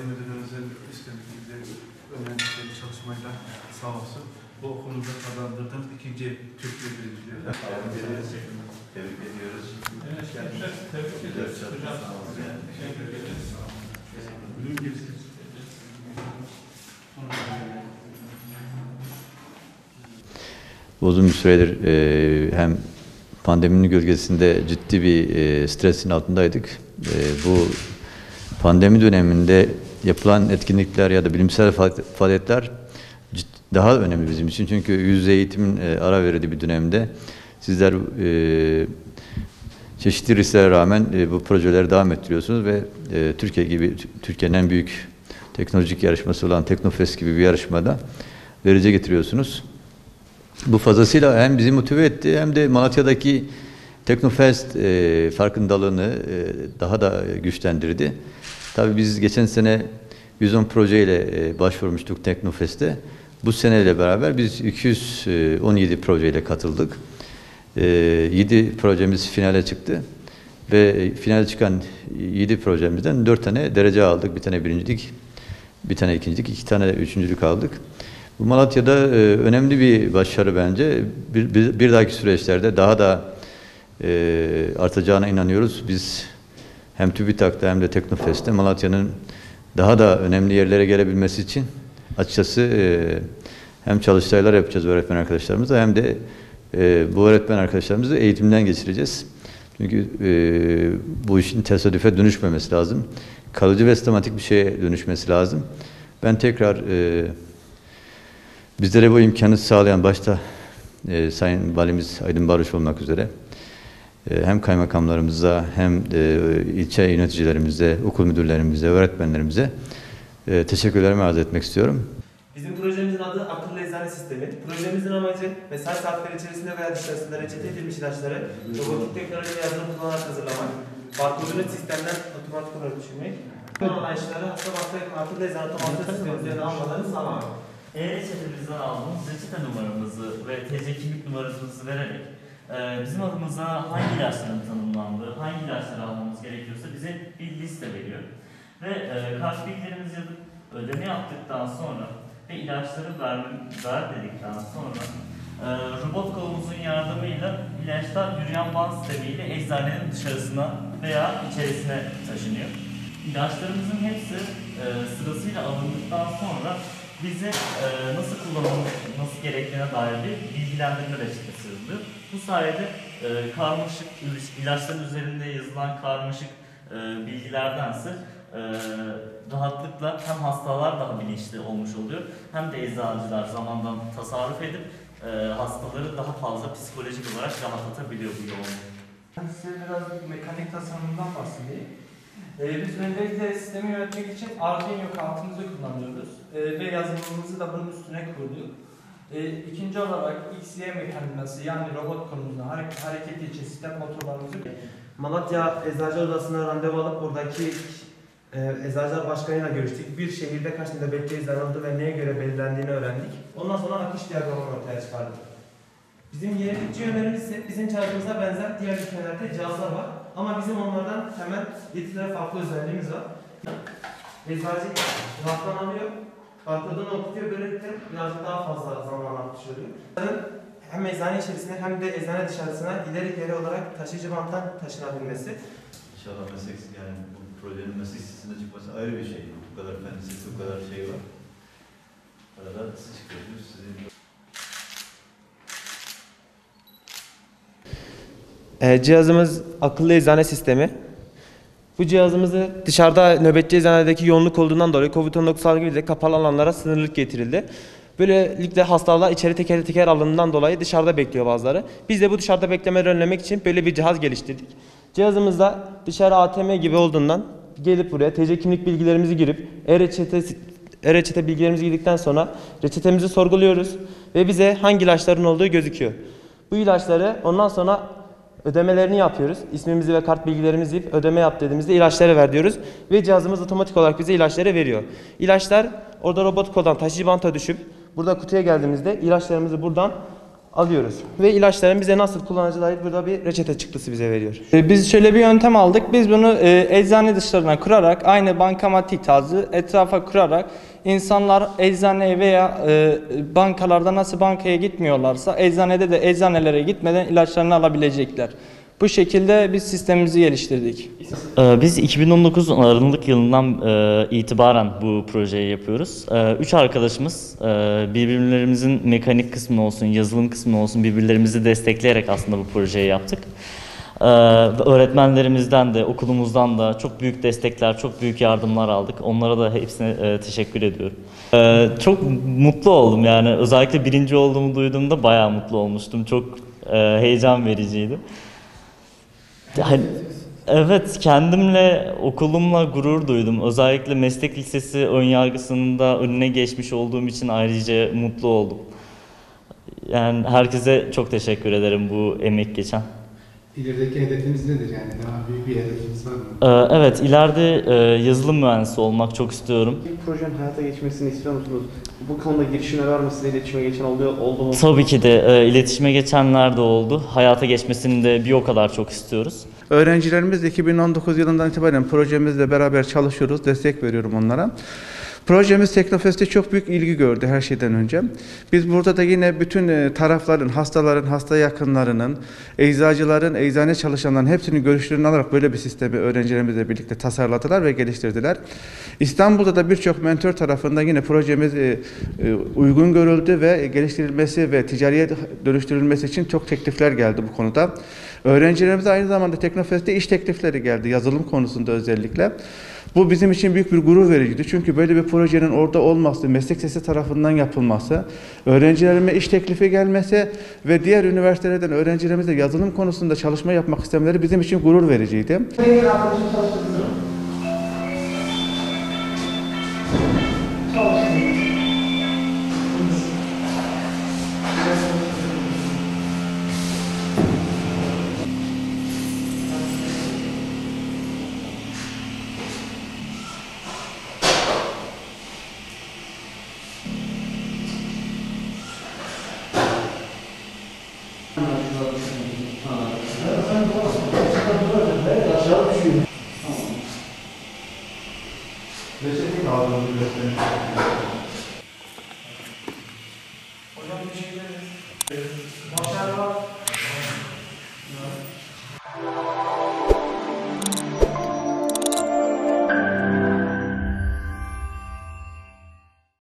Müdürümüzün üstünlüğünde önemli bir çalışmayla sağ olsun. Bu okulumuza kazandırdığımız ikinci Türkiye birinciliği. Tebrik ediyoruz. Evet, tebrik ederiz. Hocam, teşekkür ederiz. Uzun bir süredir hem pandeminin gölgesinde ciddi bir stresin altındaydık. Bu pandemi döneminde yapılan etkinlikler ya da bilimsel faaliyetler daha önemli bizim için. Çünkü yüz yüze eğitimin ara verildiği bir dönemde sizler çeşitli risklere rağmen bu projeleri devam ettiriyorsunuz ve Türkiye gibi, Türkiye'nin en büyük teknolojik yarışması olan Teknofest gibi bir yarışmada derece getiriyorsunuz. Bu fazlasıyla hem bizi motive etti hem de Malatya'daki Teknofest farkındalığını daha da güçlendirdi. Tabii biz geçen sene 110 projeyle başvurmuştuk Teknofest'e. Bu seneyle beraber biz 217 projeyle katıldık. 7 projemiz finale çıktı ve finale çıkan 7 projemizden 4 tane derece aldık. Bir tane birincilik, bir tane ikincilik, 2 tane üçüncülük aldık. Bu Malatya'da önemli bir başarı bence. Bir dahaki süreçlerde daha da artacağına inanıyoruz. Biz hem TÜBİTAK'ta hem de Teknofest'te Malatya'nın daha da önemli yerlere gelebilmesi için açıkçası hem çalıştaylar yapacağız öğretmen arkadaşlarımızla hem de bu öğretmen arkadaşlarımızı eğitimden geçireceğiz. Çünkü bu işin tesadüfe dönüşmemesi lazım. Kalıcı ve sistematik bir şeye dönüşmesi lazım. Ben tekrar bizlere bu imkanı sağlayan başta Sayın Valimiz Aydın Barış olmak üzere hem kaymakamlarımıza hem ilçe yöneticilerimize, okul müdürlerimize, öğretmenlerimize teşekkürlerimi arz etmek istiyorum. Bizim projemizin adı Akıllı Eczane Sistemi. Projemizin amacı mesai saatleri içerisinde veya dışarısında reçete edilmiş ilaçları robotik teknoloji yazılım kullanarak hazırlamak, barkodunu sistemden otomatik olarak düşürmek, bu ilaçları hasta akıllı eczane otomatik sistemi üzerine almalarını sağlamak. E-reçetemizden aldığımız reçete numaramızı ve TC kimlik numaramızı vererek bizim adımıza hangi ilaçların tanımlandığı, hangi ilaçları almamız gerekiyorsa bize bir liste veriyor. Ve kart bilgilerimizi yazıp ödeme yaptıktan sonra ve ilaçları ver dedikten sonra robot kolumuzun yardımıyla ilaçlar yürüyen bant sistemiyle eczanenin dışarısına veya içerisine taşınıyor. İlaçlarımızın hepsi sırasıyla alındıktan sonra bize nasıl kullanılması gerektiğine dair bir bilgilendirme reçetesi yazılıyor. Bu sayede karmaşık ilaçların üzerinde yazılan karmaşık bilgilerdense rahatlıkla hem hastalar daha bilinçli olmuş oluyor hem de eczacılar zamandan tasarruf edip hastaları daha fazla psikolojik olarak rahatlatabiliyor bu yoğunluğu. Ben size biraz mekanik tasarımından bahsedeyim. Biz öncelikle sistemi yönetmek için Arduino kartımızı kullanıyoruz ve yazılımımızı da bunun üstüne kurduk. İkinci olarak XY mekanizması yani robot konumuzda hareketi için sistem motorlarımızı Malatya Eczacı Odası'na randevu alıp oradaki Eczacılar Başkanı'yla görüştük. Bir şehirde kaç nöbetçi eczane oldu ve neye göre belirlendiğini öğrendik. Ondan sonra akış diyagramını ortaya çıkardık. Bizim yenilikçi yönlerimiz ise bizim cihazımıza benzer diğer ülkelerde cihazlar var. Ama bizim onlardan hemen 7 tane farklı özelliğimiz var. Eczacı raftan alıyor, barkodunu okutuyor, böylelikle birazcık daha fazla zaman akmış oluyor. Hem eczane içerisine hem de eczane dışarısına ileri geri olarak taşıyıcı banttan taşınabilmesi. İnşallah meslek, yani bu projenin meslek listesine çıkması ayrı bir şey. Bu kadar fen lisesi, bu kadar şey var. Arada siz çıkıyorsunuz, sizin... Cihazımız akıllı eczane sistemi. Bu cihazımızı dışarıda nöbetçi eczanedeki yoğunluk olduğundan dolayı COVID-19 salgınıyla kapalı alanlara sınırlılık getirildi. Böylelikle hastalar içeri teker teker alındığından dolayı dışarıda bekliyor bazıları. Biz de bu dışarıda beklemeleri önlemek için böyle bir cihaz geliştirdik. Cihazımızda dışarı ATM gibi olduğundan gelip buraya TC kimlik bilgilerimizi girip e-reçete bilgilerimizi girdikten sonra reçetemizi sorguluyoruz ve bize hangi ilaçların olduğu gözüküyor. Bu ilaçları ondan sonra ödemelerini yapıyoruz. İsmimizi ve kart bilgilerimizi girip ödeme yap dediğimizde ilaçları ver diyoruz ve cihazımız otomatik olarak bize ilaçları veriyor. İlaçlar orada robot koldan taşıyıcı banta düşüp burada kutuya geldiğimizde ilaçlarımızı buradan alıyoruz. Ve ilaçların bize nasıl kullanacağı dair burada bir reçete çıktısı bize veriyor. Biz şöyle bir yöntem aldık. Biz bunu eczane dışlarına kurarak, aynı bankamatik tarzı etrafa kurarak insanlar eczaneye veya bankalarda nasıl bankaya gitmiyorlarsa eczanede de eczanelere gitmeden ilaçlarını alabilecekler. Bu şekilde biz sistemimizi geliştirdik. Biz 2019 Aralık yılından itibaren bu projeyi yapıyoruz. 3 arkadaşımız birbirlerimizin mekanik kısmını olsun, yazılım kısmını olsun birbirlerimizi destekleyerek aslında bu projeyi yaptık. Öğretmenlerimizden de, okulumuzdan da çok büyük destekler, çok büyük yardımlar aldık. Onlara da hepsine teşekkür ediyorum. Çok mutlu oldum yani. Özellikle birinci olduğumu duyduğumda bayağı mutlu olmuştum. Çok heyecan vericiydi. Evet, kendimle, okulumla gurur duydum. Özellikle meslek lisesi önyargısının da önüne geçmiş olduğum için ayrıca mutlu oldum. Yani herkese çok teşekkür ederim bu emek geçen. İlerideki hedefiniz nedir yani? Daha büyük bir hedefiniz var mı? Evet, ileride yazılım mühendisi olmak çok istiyorum. Bir projenin hayata geçmesini istiyor musunuz? Bu konuda girişimler var mı? Size iletişime geçen oldu mu? Tabii ki de iletişime geçenler de oldu. Hayata geçmesini de bir o kadar çok istiyoruz. Öğrencilerimiz 2019 yılından itibaren projemizle beraber çalışıyoruz, destek veriyorum onlara. Projemiz Teknofest'te çok büyük ilgi gördü her şeyden önce. Biz burada da yine bütün tarafların, hastaların, hasta yakınlarının, eczacıların, eczane çalışanların hepsinin görüşlerini alarak böyle bir sistemi öğrencilerimizle birlikte tasarladılar ve geliştirdiler. İstanbul'da da birçok mentor tarafından yine projemiz uygun görüldü ve geliştirilmesi ve ticariye dönüştürülmesi için çok teklifler geldi bu konuda. Öğrencilerimize aynı zamanda Teknofest'te iş teklifleri geldi, yazılım konusunda özellikle. Bu bizim için büyük bir gurur vericiydi. Çünkü böyle bir projenin orada olması, meslek lisesi tarafından yapılması, öğrencilerime iş teklifi gelmesi ve diğer üniversitelerden öğrencilerimizle yazılım konusunda çalışma yapmak istemeleri bizim için gurur vericiydi. Reçeteyi aldığımız